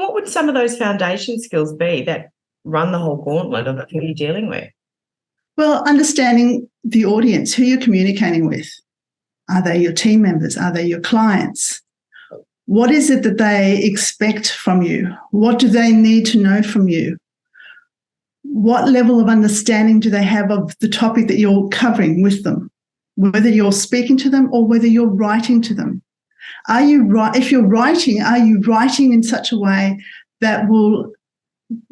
what would some of those foundation skills be that run the whole gauntlet of who you're dealing with? Well, understanding the audience, who you're communicating with. Are they your team members? Are they your clients? What is it that they expect from you? What do they need to know from you? What level of understanding do they have of the topic that you're covering with them? Whether you're speaking to them or whether you're writing to them. If you're writing, are you writing in such a way that will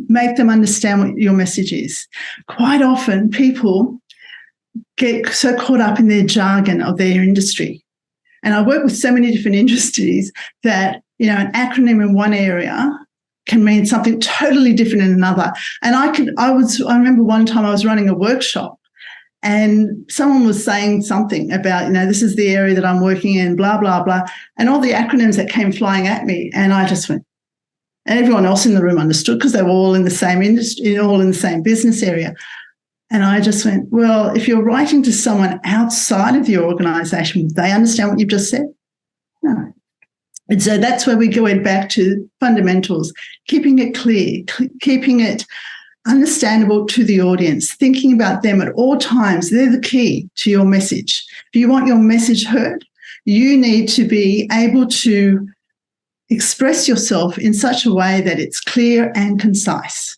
make them understand what your message is? Quite often people get so caught up in their jargon of their industry. And I work with so many different industries that, an acronym in one area can mean something totally different in another. And I remember one time I was running a workshop and someone was saying something about, this is the area that I'm working in, blah, blah, blah, and all the acronyms that came flying at me. And I just went, and everyone else in the room understood because they were all in the same industry, all in the same business area. And I just went, well, if you're writing to someone outside of your organisation, would they understand what you've just said? No. And so that's where we go back to fundamentals, keeping it clear, keeping it understandable to the audience, thinking about them at all times. They're the key to your message. If you want your message heard, you need to be able to express yourself in such a way that it's clear and concise.